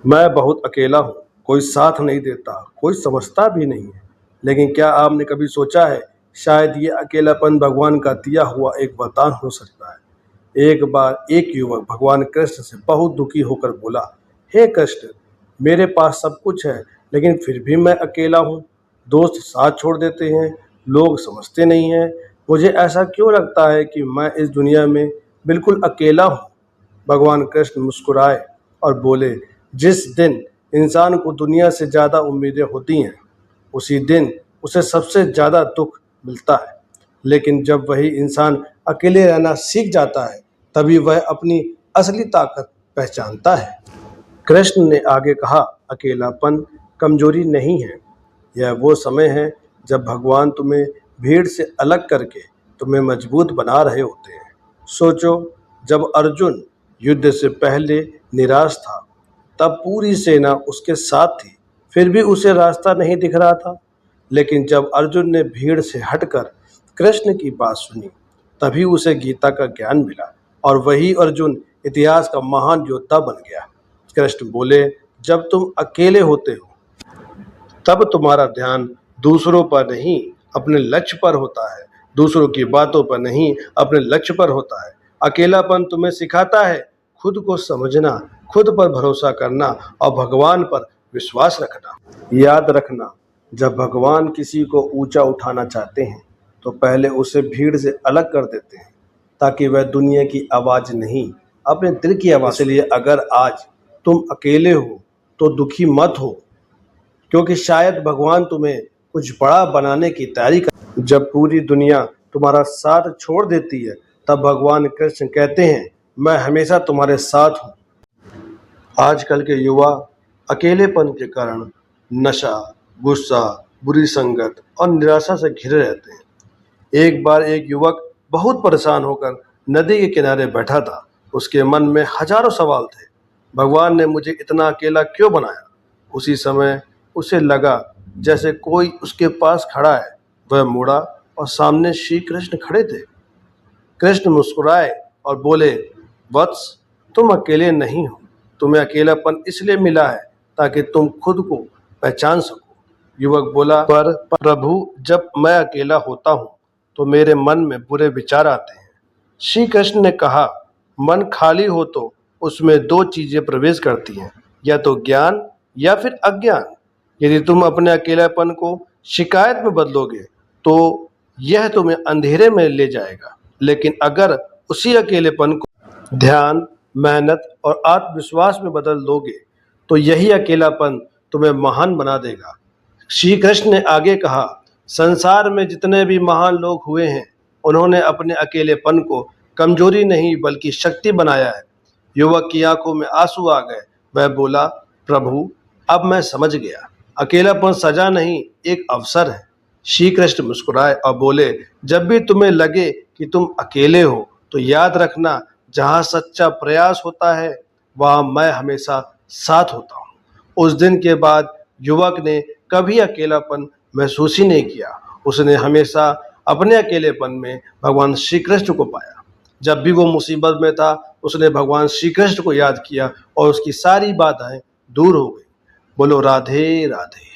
मैं बहुत अकेला हूँ, कोई साथ नहीं देता, कोई समझता भी नहीं है। लेकिन क्या आपने कभी सोचा है, शायद ये अकेलापन भगवान का दिया हुआ एक वरदान हो सकता है। एक बार एक युवक भगवान कृष्ण से बहुत दुखी होकर बोला, हे कृष्ण, मेरे पास सब कुछ है, लेकिन फिर भी मैं अकेला हूँ। दोस्त साथ छोड़ देते हैं, लोग समझते नहीं हैं। मुझे ऐसा क्यों लगता है कि मैं इस दुनिया में बिल्कुल अकेला हूँ। भगवान कृष्ण मुस्कुराए और बोले, जिस दिन इंसान को दुनिया से ज़्यादा उम्मीदें होती हैं, उसी दिन उसे सबसे ज़्यादा दुख मिलता है। लेकिन जब वही इंसान अकेले रहना सीख जाता है, तभी वह अपनी असली ताकत पहचानता है। कृष्ण ने आगे कहा, अकेलापन कमजोरी नहीं है, यह वो समय है जब भगवान तुम्हें भीड़ से अलग करके तुम्हें मजबूत बना रहे होते हैं। सोचो, जब अर्जुन युद्ध से पहले निराश था, तब पूरी सेना उसके साथ थी, फिर भी उसे रास्ता नहीं दिख रहा था। लेकिन जब अर्जुन ने भीड़ से हटकर कृष्ण की बात सुनी, तभी उसे गीता का ज्ञान मिला और वही अर्जुन इतिहास का महान योद्धा बन गया। कृष्ण बोले, जब तुम अकेले होते हो, तब तुम्हारा ध्यान दूसरों पर नहीं अपने लक्ष्य पर होता है, दूसरों की बातों पर नहीं अपने लक्ष्य पर होता है। अकेलापन तुम्हें सिखाता है खुद को समझना, खुद पर भरोसा करना और भगवान पर विश्वास रखना। याद रखना, जब भगवान किसी को ऊंचा उठाना चाहते हैं, तो पहले उसे भीड़ से अलग कर देते हैं, ताकि वह दुनिया की आवाज़ नहीं, अपने दिल की आवाज़। इसलिए अगर आज तुम अकेले हो तो दुखी मत हो, क्योंकि शायद भगवान तुम्हें कुछ बड़ा बनाने की तैयारी कर। जब पूरी दुनिया तुम्हारा साथ छोड़ देती है, तब भगवान कृष्ण कहते हैं, मैं हमेशा तुम्हारे साथ हूँ। आजकल के युवा अकेलेपन के कारण नशा, गुस्सा, बुरी संगत और निराशा से घिरे रहते हैं। एक बार एक युवक बहुत परेशान होकर नदी के किनारे बैठा था। उसके मन में हजारों सवाल थे। भगवान ने मुझे इतना अकेला क्यों बनाया? उसी समय उसे लगा जैसे कोई उसके पास खड़ा है। वह मुड़ा और सामने श्री कृष्ण खड़े थे। कृष्ण मुस्कुराए और बोले, वत्स, तुम अकेले नहीं हो। तुम्हें अकेलापन इसलिए मिला है ताकि तुम खुद को पहचान सको। युवक बोला, पर प्रभु, जब मैं अकेला होता हूँ तो मेरे मन में बुरे विचार आते हैं। श्री कृष्ण ने कहा, मन खाली हो तो उसमें दो चीजें प्रवेश करती हैं, या तो ज्ञान या फिर अज्ञान। यदि तुम अपने अकेलापन को शिकायत में बदलोगे तो यह तुम्हें अंधेरे में ले जाएगा। लेकिन अगर उसी अकेलेपन को ध्यान, मेहनत और आत्मविश्वास में बदल दोगे तो यही अकेलापन तुम्हें महान बना देगा। श्री कृष्ण ने आगे कहा, संसार में जितने भी महान लोग हुए हैं, उन्होंने अपने अकेलेपन को कमजोरी नहीं बल्कि शक्ति बनाया है। युवक की आंखों में आंसू आ गए। वह बोला, प्रभु, अब मैं समझ गया, अकेलापन सजा नहीं, एक अवसर है। श्री कृष्ण मुस्कुराए और बोले, जब भी तुम्हें लगे कि तुम अकेले हो तो याद रखना, जहाँ सच्चा प्रयास होता है वहाँ मैं हमेशा साथ होता हूँ। उस दिन के बाद युवक ने कभी अकेलापन महसूस ही नहीं किया। उसने हमेशा अपने अकेलेपन में भगवान श्री कृष्ण को पाया। जब भी वो मुसीबत में था, उसने भगवान श्री कृष्ण को याद किया और उसकी सारी बाधाएं दूर हो गई। बोलो राधे राधे।